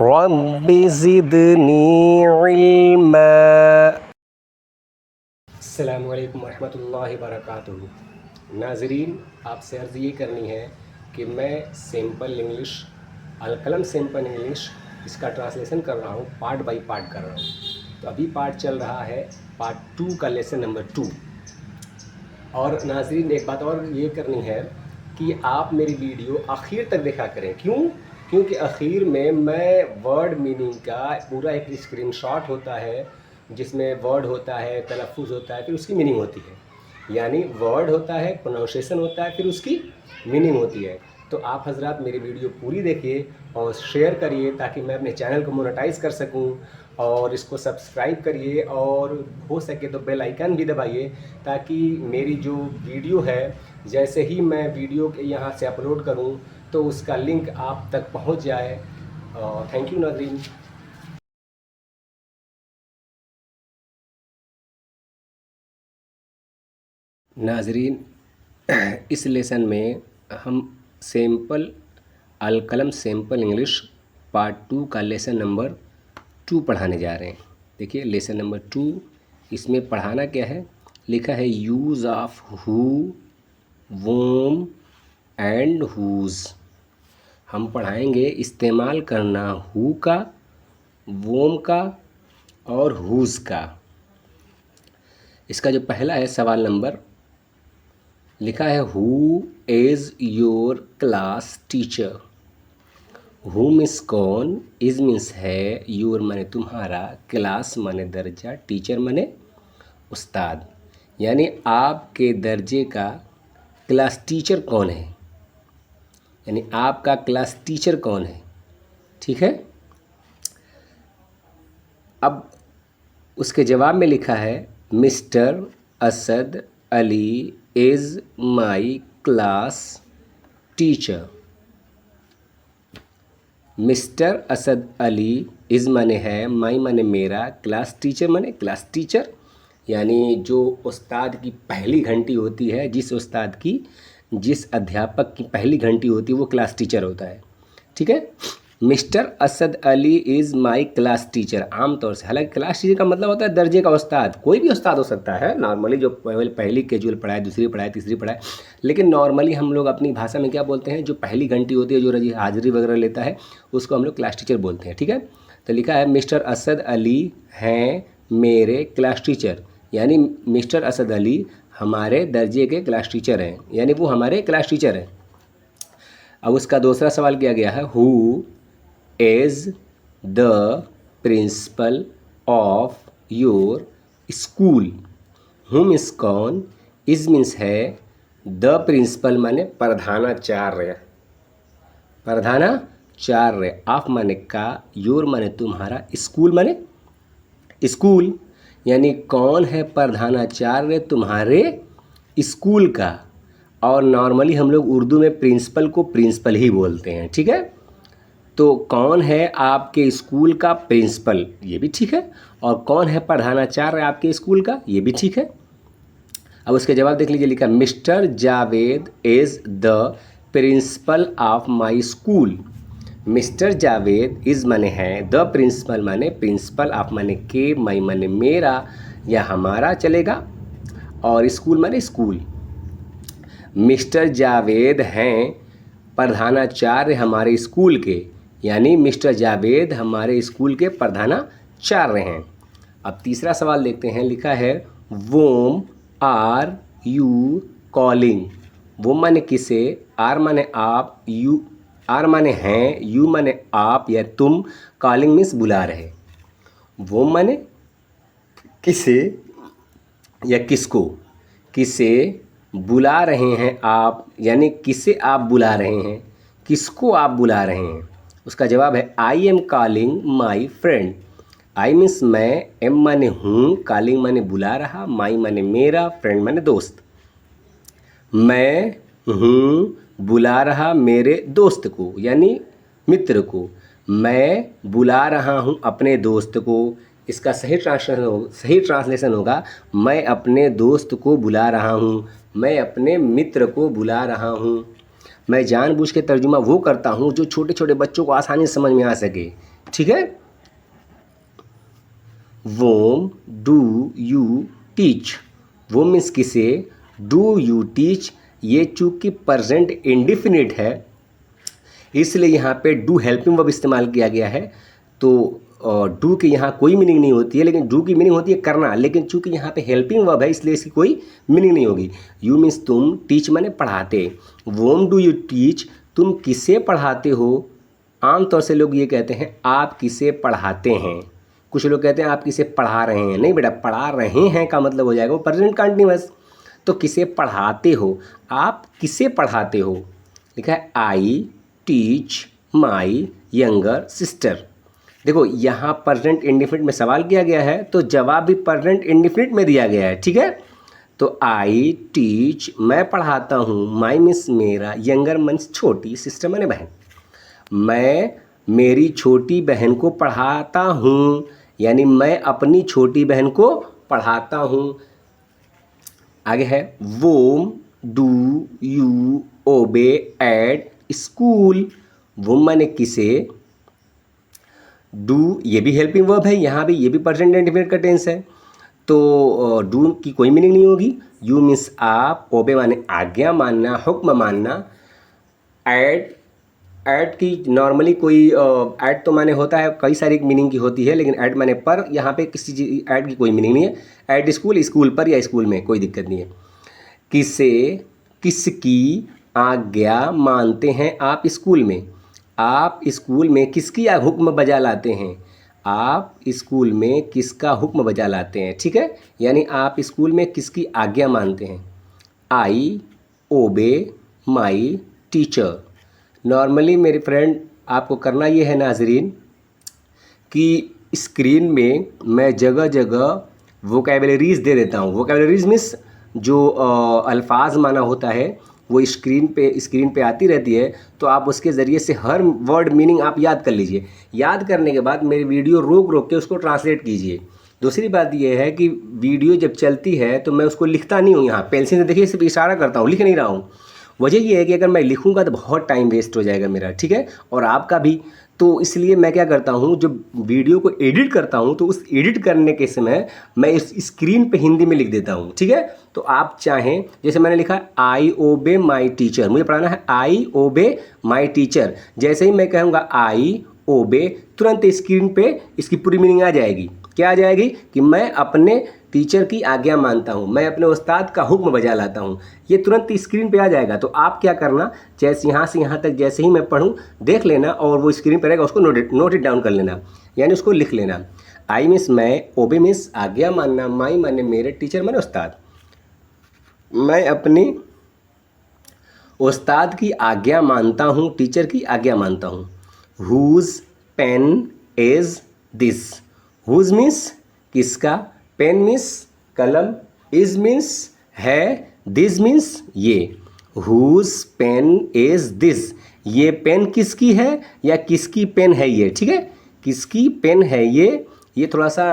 Rabbi ज़िदनी इल्मा। अस्सलामु अलैकुम वरहमतुल्लाहि वबरकातुहू। नाज़रीन, आपसे अर्ज़ ये करनी है कि मैं सिंपल इंग्लिश, अलकलम सिंपल इंग्लिश, इसका ट्रांसलेशन कर रहा हूँ, पार्ट बाय पार्ट कर रहा हूँ। तो अभी पार्ट चल रहा है पार्ट 2 का, लेसन नंबर 2। और नाज़रीन, एक बात और ये करनी है कि आप मेरी वीडियो आखिर तक देखा करें। क्यों? क्योंकि आखिर में मैं वर्ड मीनिंग का पूरा एक स्क्रीनशॉट होता है, जिसमें वर्ड होता है, तलफ़ुज़ होता है, फिर उसकी मीनिंग होती है। यानी वर्ड होता है, प्रोनाउंसिएशन होता है, फिर उसकी मीनिंग होती है। तो आप हजरात मेरी वीडियो पूरी देखिए और शेयर करिए ताकि मैं अपने चैनल को मोनेटाइज़ कर सकूं, और इसको सब्सक्राइब करिए और हो सके तो बेल आइकन भी दबाइए ताकि मेरी जो वीडियो है, जैसे ही मैं वीडियो के यहाँ से अपलोड करूं तो उसका लिंक आप तक पहुंच जाए। थैंक यू नाज़रीन। नाज़रीन, इस लेसन में हम सिंपल अलकलम सिंपल इंग्लिश पार्ट 2 का लेसन नंबर 2 पढ़ाने जा रहे हैं। देखिए लेसन नंबर 2, इसमें पढ़ाना क्या है, लिखा है use of who, whom and whose. हम पढ़ाएंगे इस्तेमाल करना हु का, वोम का और हुज़ का। इसका जो पहला है सवाल नंबर, लिखा है who is your class teacher. Who means कौन, इज़ मीन्स है, योर माने तुम्हारा, क्लास माने दर्जा, टीचर माने उस्ताद। यानी आपके दर्जे का क्लास टीचर कौन है, यानी आपका क्लास टीचर कौन है। ठीक है। अब उसके जवाब में लिखा है mister Asad Ali is my class teacher. Mister Asad Ali, is माने है, माई माने मेरा, क्लास टीचर माने क्लास टीचर। यानी जो उस्ताद की पहली घंटी होती है, जिस अध्यापक की पहली घंटी होती है वो क्लास टीचर होता है। ठीक है। Mister Asad Ali is my class teacher. आमतौर से, हालांकि क्लास टीचर का मतलब होता है दर्जे का उस्ताद, कोई भी उस्ताद हो सकता है नॉर्मली, जो पहली कैजुअल पढ़ाए, दूसरी पढ़ाए, तीसरी पढ़ाए, लेकिन नॉर्मली हम लोग अपनी भाषा में क्या बोलते हैं, जो पहली घंटी होती है, जो हाजिरी वगैरह लेता है, उसको हम लोग क्लास टीचर बोलते हैं। ठीक है। तो लिखा है मिस्टर असद अली हैं मेरे क्लास टीचर, यानी मिस्टर असद अली हमारे दर्जे के क्लास टीचर हैं, यानी वो हमारे क्लास टीचर हैं। अब उसका दूसरा सवाल किया गया है who is the principle of your school. Who means कौन, इज़ मीन्स है, द प्रिंसिपल माने प्रधानाचार्य, प्रधानाचार्य, ऑफ माने का, योर माने तुम्हारा, स्कूल माने स्कूल, यानी कौन है प्रधानाचार्य तुम्हारे स्कूल का। और नॉर्मली हम लोग उर्दू में प्रिंसिपल को प्रिंसिपल ही बोलते हैं। ठीक है। तो कौन है आपके स्कूल का प्रिंसिपल, ये भी ठीक है, और कौन है प्रधानाचार्य आपके स्कूल का, ये भी ठीक है। अब उसके जवाब देख लीजिए, लिखा mister Javed is the principle of my school. Mister Javed is माने है, द प्रिंसिपल माने प्रिंसिपल, ऑफ माने के, माई माने मेरा या हमारा चलेगा, और स्कूल माने स्कूल। मिस्टर जावेद हैं प्रधानाचार्य हमारे स्कूल के, यानी मिस्टर जावेद हमारे स्कूल के प्रधानाचार्य हैं। अब तीसरा सवाल देखते हैं, लिखा है वोम आर यू कॉलिंग। वोम माने किसे, आर माने आप, यू आर माने हैं, यू माने आप या तुम, कॉलिंग मीन्स बुला रहे। वोम माने किसे या किसको, किसे बुला रहे हैं आप, यानी किसे आप बुला रहे हैं, किसको आप बुला रहे हैं। उसका जवाब है I am calling my friend. I means मैं, एम माने हूँ, कॉलिंग माने बुला रहा, माई माने मेरा, फ्रेंड माने दोस्त। मैं हूँ बुला रहा मेरे दोस्त को, यानी मित्र को। मैं बुला रहा हूँ अपने दोस्त को। इसका सही ट्रांसलेशन होगा मैं अपने दोस्त को बुला रहा हूँ, मैं अपने मित्र को बुला रहा हूँ। मैं जानबूझ के तर्जुमा वो करता हूँ जो छोटे छोटे बच्चों को आसानी से समझ में आ सके। ठीक है। वोम डू यू टीच, वो मीन्स किसे, डू यू टीच ये चूँकि प्रेजेंट इंडिफिनिट है इसलिए यहाँ पे डू हेल्पिंग वर्ब इस्तेमाल किया गया है। तो डू की यहाँ कोई मीनिंग नहीं होती है, लेकिन डू की मीनिंग होती है करना, लेकिन चूँकि यहाँ पे हेल्पिंग वर्ब है इसलिए इसकी कोई मीनिंग नहीं होगी। यू मीन्स तुम, टीच माने पढ़ाते। वोम डू यू टीच, तुम किसे पढ़ाते हो। आमतौर से लोग ये कहते हैं आप किसे पढ़ाते हैं, कुछ लोग कहते हैं आप किसे पढ़ा रहे हैं। नहीं बेटा, पढ़ा रहे हैं का मतलब हो जाएगा वो प्रेजेंट कंटीन्यूअस। तो किसे पढ़ाते हो, आप किसे पढ़ाते हो। लिखा है I teach my younger sister. देखो यहाँ प्रेजेंट इंडिफिनिट में सवाल किया गया है तो जवाब भी प्रेजेंट इंडिफिनिट में दिया गया है, ठीक है। तो आई टीच मैं पढ़ाता हूँ, माई मीन्स मेरा, यंगर मीन्स छोटी, सिस्टर माने बहन। मैं मेरी छोटी बहन को पढ़ाता हूँ, यानी मैं अपनी छोटी बहन को पढ़ाता हूँ। आगे है whom do you obey at school. वोम माने किसे, डू ये भी हेल्पिंग वर्ब है, यहाँ भी ये भी प्रेजेंट इंडिफिनिट का टेंस है। तो डू की कोई मीनिंग नहीं होगी। यू मीन्स आप, ओबे माने आज्ञा मानना, हुक्म मानना। एट, ऐट की नॉर्मली कोई ऐट तो माने होता है कई सारी मीनिंग की होती है, लेकिन ऐट माने पर, यहाँ पे किसी चीज़ ऐट की कोई मीनिंग नहीं है। ऐट स्कूल, स्कूल पर या स्कूल में, कोई दिक्कत नहीं है। किसे, किसकी आज्ञा मानते हैं आप स्कूल में। आप स्कूल में किसकी हुक्म बजा लाते हैं, आप स्कूल में किसका हुक्म बजा लाते हैं, ठीक है। यानी आप स्कूल में किसकी आज्ञा मानते हैं। आई ओबे माई टीचर। नॉर्मली मेरे फ्रेंड आपको करना ये है नाजरीन कि स्क्रीन में मैं जगह जगह वोकैबलरीज़ दे देता हूँ। वोकैबलरीज़ मीन्स जो अल्फाज माना होता है वो स्क्रीन पे आती रहती है, तो आप उसके ज़रिए से हर वर्ड मीनिंग आप याद कर लीजिए। याद करने के बाद मेरी वीडियो रोक रोक के उसको ट्रांसलेट कीजिए। दूसरी बात यह है कि वीडियो जब चलती है तो मैं उसको लिखता नहीं हूँ, यहाँ पेंसिल से देखिए सिर्फ इशारा करता हूँ, लिख नहीं रहा हूँ। वजह ये है कि अगर मैं लिखूंगा तो बहुत टाइम वेस्ट हो जाएगा मेरा, ठीक है, और आपका भी। तो इसलिए मैं क्या करता हूँ, जब वीडियो को एडिट करता हूँ तो उस एडिट करने के समय मैं इस स्क्रीन पे हिंदी में लिख देता हूँ, ठीक है। तो आप चाहें, जैसे मैंने लिखा आई ओबे माई टीचर, मुझे पढ़ाना है आई ओबे माई टीचर। जैसे ही मैं कहूँगा आई ओबे, तुरंत स्क्रीन पे इसकी पूरी मीनिंग आ जाएगी। क्या आ जाएगी कि मैं अपने टीचर की आज्ञा मानता हूँ, मैं अपने उस्ताद का हुक्म बजा लाता हूँ। ये तुरंत स्क्रीन पे आ जाएगा। तो आप क्या करना, जैसे यहाँ से यहाँ तक जैसे ही मैं पढ़ूँ देख लेना, और वो स्क्रीन पर रहेगा, उसको नोट इट डाउन कर लेना, यानी उसको लिख लेना। आई मीन्स मैं, ओबे मीन्स आज्ञा मानना, माई माने मेरे, टीचर माने उस्ताद। मैं अपनी उस्ताद की आज्ञा मानता हूँ, टीचर की आज्ञा मानता हूँ। Whose pen is this. Whose means किसका, पेन मीन्स कलम, इज मीन्स है, दिस मीन्स ये। हुज पेन इज दिस, ये पेन किसकी है या किसकी पेन है ये, ठीक है। किसकी पेन है ये थोड़ा सा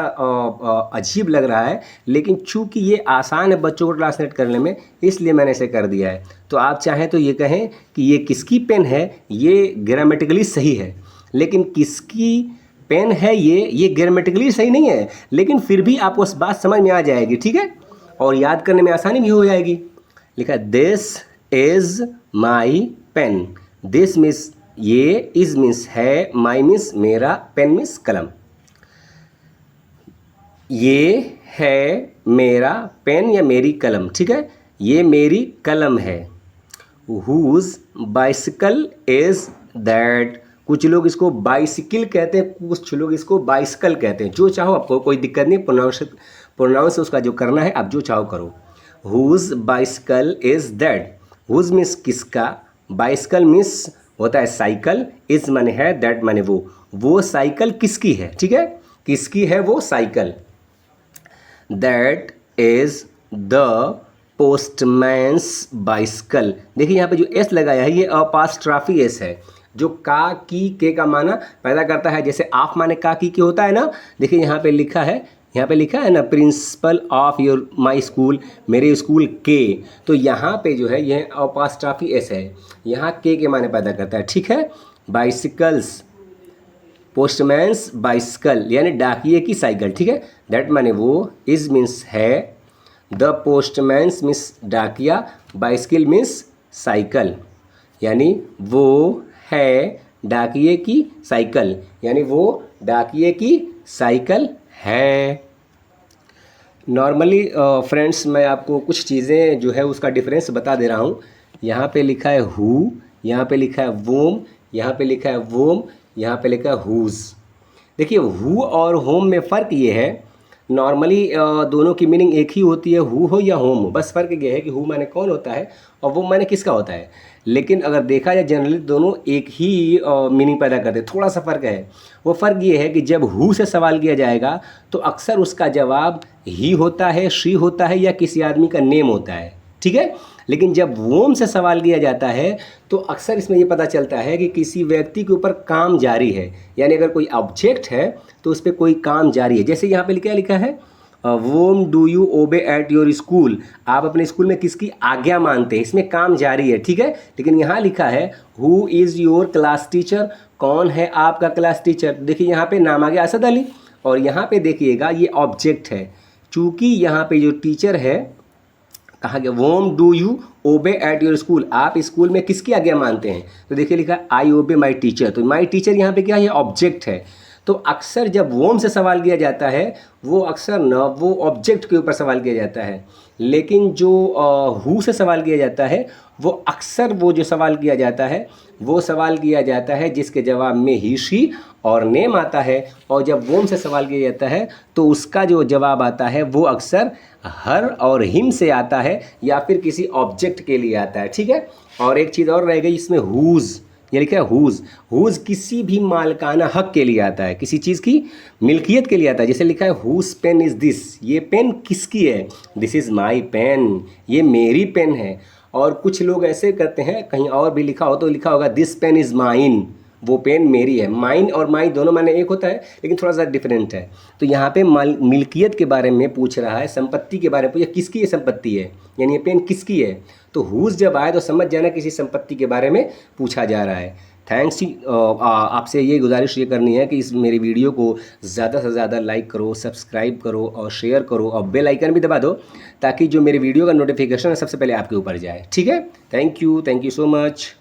अजीब लग रहा है, लेकिन चूंकि ये आसान है बच्चों को ट्रांसलेट करने में, इसलिए मैंने इसे कर दिया है। तो आप चाहें तो ये कहें कि ये किसकी पेन है, ये ग्रामेटिकली सही है, लेकिन किसकी पेन है ये ग्रामेटिकली सही नहीं है, लेकिन फिर भी आपको उस बात समझ में आ जाएगी, ठीक है, और याद करने में आसानी भी हो जाएगी। लिखा this is my pen. This means ये, इज़ मीन्स है, माई मीन्स मेरा, पेन मीन्स कलम। ये है मेरा पेन या मेरी कलम, ठीक है, ये मेरी कलम है। Whose bicycle is that. कुछ लोग इसको बाइसिकल कहते हैं, कुछ लोग इसको बाइसिकल कहते हैं, जो चाहो, आपको कोई दिक्कत नहीं, प्रोनाउंस उसका जो करना है आप जो चाहो करो। Whose bicycle is that. Whose means किसका, बाइसिकल मीन्स होता है साइकिल, इज़ माने है, दैट माने वो साइकिल किसकी है, ठीक है, किसकी है वो cycle. That is the postman's bicycle. देखिए यहाँ पे जो एस लगाया है ये अपास्ट्राफी एस है, जो का की के का माना पैदा करता है। जैसे आप माने का की के होता है ना, देखिए यहाँ पे लिखा है ना, principle of your my school, मेरे स्कूल के। तो यहाँ पे जो है यह अपास्ट्राफी एस है, यहाँ के माने पैदा करता है, ठीक है। बाइसिकल्स पोस्टमैन्स बाइसिकल यानी डाकिये की साइकिल, ठीक है। दैट माने वो, इज मीन्स है, द पोस्टमैन्स मीन्स डाकिया, बाइसिकल मीन्स साइकिल, यानी वो है डाकिये की साइकिल, यानी वो डाकिये की साइकिल है। नॉर्मली फ्रेंड्स मैं आपको कुछ चीज़ें जो है उसका डिफरेंस बता दे रहा हूँ। यहाँ पे लिखा है हु, यहाँ पे लिखा है वोम, यहाँ पे लिखा है वोम, यहाँ पे लिखा है हुज। देखिए हु और होम में फ़र्क ये है, नॉर्मली दोनों की मीनिंग एक ही होती है, हु हो या होम हो, बस फ़र्क ये है कि हु माने कौन होता है और वो माने किसका होता है। लेकिन अगर देखा जाए जनरली दोनों एक ही मीनिंग पैदा करते हैं। थोड़ा सा फ़र्क है, वो फ़र्क ये है कि जब हु से सवाल किया जाएगा तो अक्सर उसका जवाब ही होता है, शी होता है या किसी आदमी का नेम होता है, ठीक है। लेकिन जब वोम से सवाल किया जाता है तो अक्सर इसमें ये पता चलता है कि किसी व्यक्ति के ऊपर काम जारी है, यानी अगर कोई ऑब्जेक्ट है तो उस पर कोई काम जारी है। जैसे यहाँ पे क्या लिखा है, whom do you obey at your school, आप अपने स्कूल में किसकी आज्ञा मानते हैं, इसमें काम जारी है, ठीक है। लेकिन यहाँ लिखा है who is your class teacher, कौन है आपका क्लास टीचर। देखिए यहाँ पे नाम आ गया असद अली, और यहाँ पे देखिएगा ये ऑब्जेक्ट है, चूँकि यहाँ पे जो टीचर है कहा गया whom do you obey at your school, आप स्कूल में किसकी आज्ञा मानते हैं, तो देखिए लिखा है आई ओबे माई टीचर, तो माई टीचर यहाँ पे क्या है, ये ऑब्जेक्ट है। तो अक्सर जब वोम से सवाल किया जाता है वो अक्सर न वो ऑब्जेक्ट के ऊपर सवाल किया जाता है, लेकिन जो हु से सवाल किया जाता है वो अक्सर वो जो सवाल किया जाता है वो सवाल किया जाता है जिसके जवाब में ही शी और नेम आता है। और जब वोम से सवाल किया जाता है तो उसका जो जवाब आता है वो अक्सर हर और हिम से आता है या फिर किसी ऑब्जेक्ट के लिए आता है, ठीक है। और एक चीज़ और रह गई इसमें, हुज़, ये लिखा है हुज़, हुज़ किसी भी मालिकाना हक के लिए आता है, किसी चीज़ की मिल्कियत के लिए आता है। जैसे लिखा है हुज़ पेन इज़ दिस, ये पेन किसकी है, दिस इज़ माई पेन, ये मेरी पेन है। और कुछ लोग ऐसे करते हैं, कहीं और भी लिखा हो तो लिखा होगा दिस पेन इज़ माइन, वो पेन मेरी है। माइन और माई दोनों माने एक होता है लेकिन थोड़ा सा डिफरेंट है। तो यहाँ पे मिल्कियत के बारे में पूछ रहा है, संपत्ति के बारे में पूछा, किसकी ये संपत्ति है, यानी ये पेन किसकी है। तो हुज़ जब आए तो समझ जाना किसी संपत्ति के बारे में पूछा जा रहा है। थैंक्स। आपसे ये गुजारिश ये करनी है कि इस मेरी वीडियो को ज़्यादा से ज़्यादा लाइक करो, सब्सक्राइब करो और शेयर करो और बेल आइकन भी दबा दो ताकि जो मेरे वीडियो का नोटिफिकेशन है सबसे पहले आपके ऊपर जाए, ठीक है। Thank you so much.